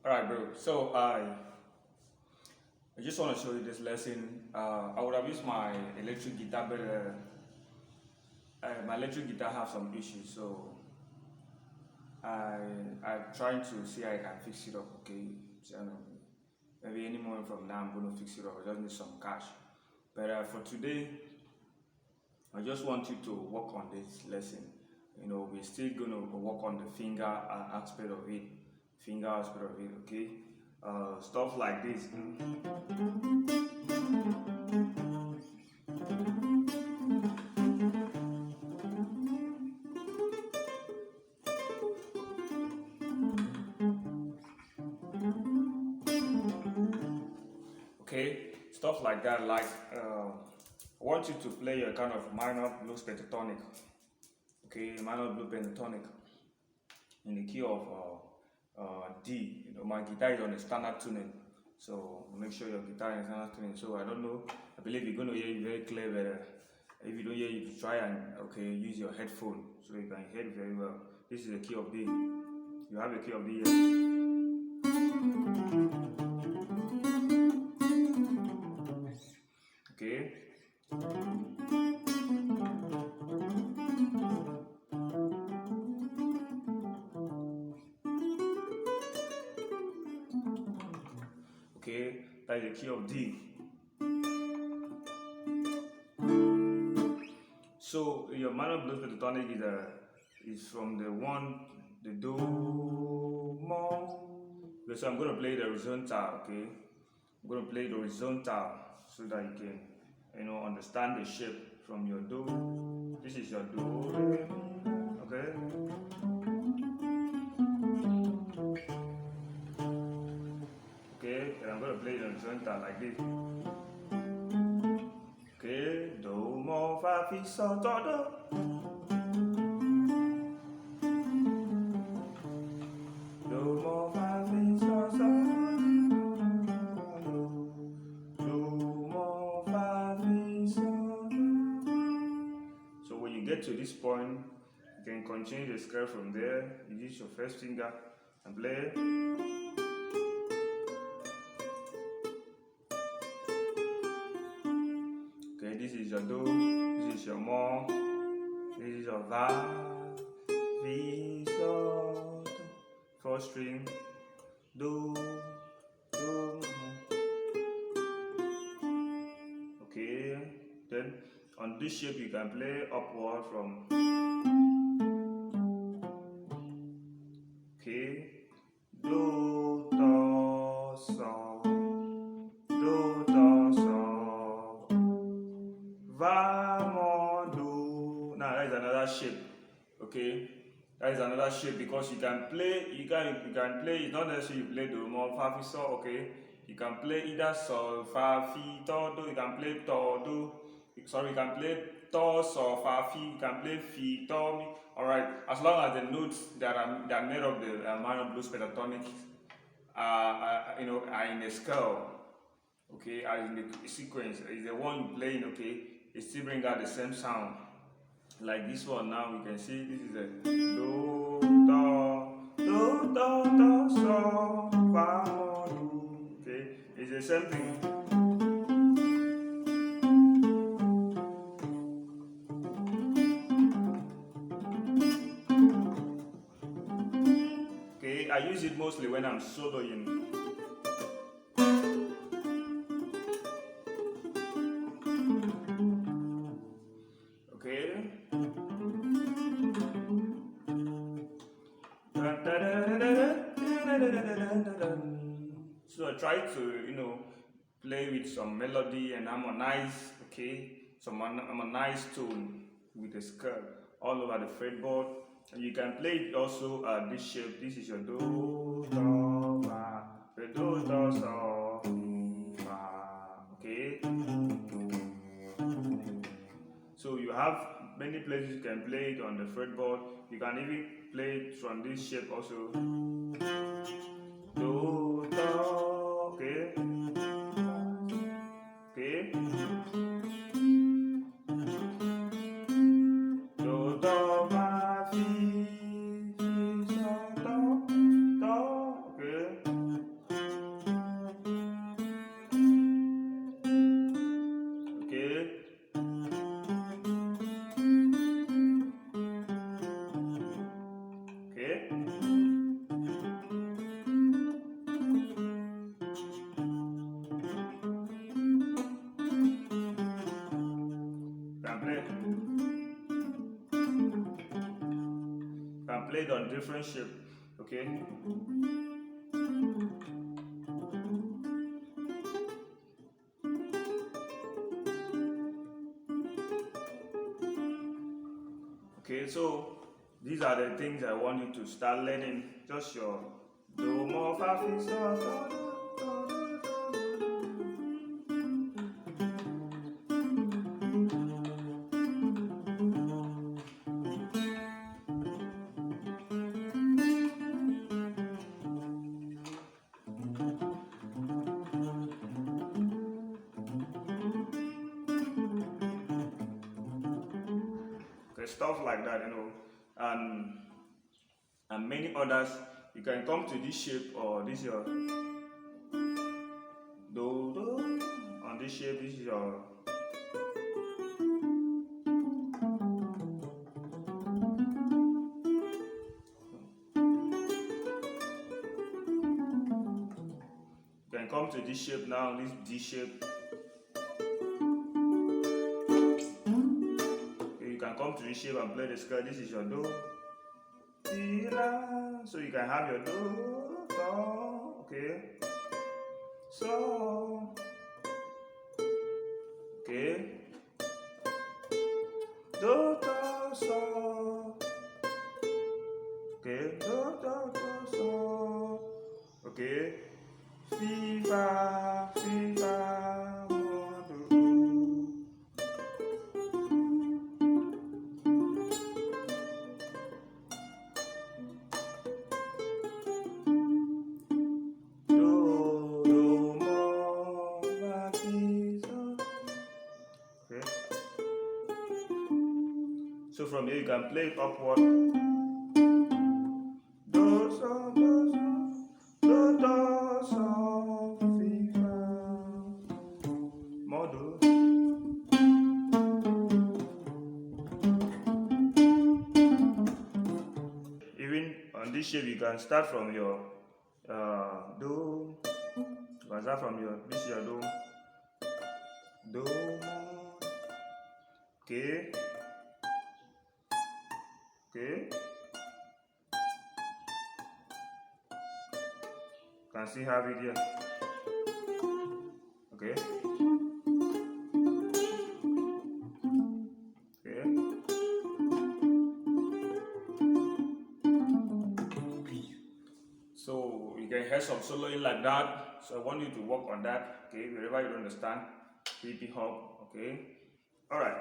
Alright, bro. So I just want to show you this lesson. I would have used my electric guitar, but my electric guitar have some issues. So I'm trying to see how I can fix it up. Okay, so, maybe any moment from now I'm going to fix it up. I just need some cash. But for today, I just want you to work on this lesson. We're still going to work on the finger aspect of it. Okay? Stuff like this. Okay? Stuff like that. I want you to play a kind of minor blues pentatonic. Okay? Minor blues pentatonic in the key of D. My guitar is on a standard tuning, so make sure your guitar is standard tuning. So I don't know. I believe you're going to hear it very clear. But if you don't hear it, try and use your headphone so you can hear it very well. This is the key of D. You have a key of D here. Okay. Okay, that is the key of D. So your minor blues pentatonic is from the do mo. Okay, so I'm going to play the horizontal. Okay, I'm going to play the horizontal so that you can understand the shape from your do. This is your do. Okay. Okay, and I'm going to play the horizontal like this. Okay, do mo fa fi sol do do. Do mo fa fi sol sol. Do mo fa fi sol. So when you get to this point, you can continue the scale from there. You use your first finger and play. Okay, this is your do, this is your mo, this is your fa, fi, sol, do. Fourth string, do, mo. Okay, then on this shape you can play upward from. Okay, do, do, sol, do, do, sol, va, mo, do. Now that is another shape. Okay, that is another shape because you can play. You can play. It's not necessarily you play do, mo, fa, fi, sol. Okay, you can play either sol, fa, fi, do, do. You can play do, do. Sorry, you can play do, sol, fa, fi. You can play fi, do, mi. All right, as long as the notes that are made of the minor blues pentatonic are in a scale. Okay, are in the sequence. Is the one you playing. Okay, it still bring out the same sound. Like this one now, we can see this is a do, do, sol, fa, do. Okay, it's the same thing. Okay, I use it mostly when I'm soloing. Okay. So I try to play with some melody and harmonize, okay, some harmonized tone with the scale all over the fretboard. And you can play it also this shape. This is your do, do, fa, the do, do, sol, fa, okay. So you have many places you can play it on the fretboard. You can even play it from this shape also. Do, do, okay. Okay. Do, do, fa, fi, fi, sol, do, do, okay. play it on different shape. Okay. Okay, so these are the things I want you to start learning. Just your do, mo, fa, fi, so, do, do, do, do. Okay, stuff like that, and many others. You can come to this shape, or this your do do. On this shape, this is your you can come to this shape now, this D shape. Okay, you can come to this shape and play the scale. This is your do, si, la. So you can have your do, do, okay, so, okay, do, do, so, okay, do, do, do, so, okay, fi, fa, mo, do. Do, do, mo, fa, fi, so. Okay. So from here you can play it upward. Do, so, do, so, do, do, so, fi, fa, mo, do. Even on this shape, you can start from your do. You can start from your this is your do, do, okay, okay. You can see have it here, okay, okay. So you can hear some soloing like that. So I want you to work on that. Okay, wherever you don't understand, keep it up. Okay, all right.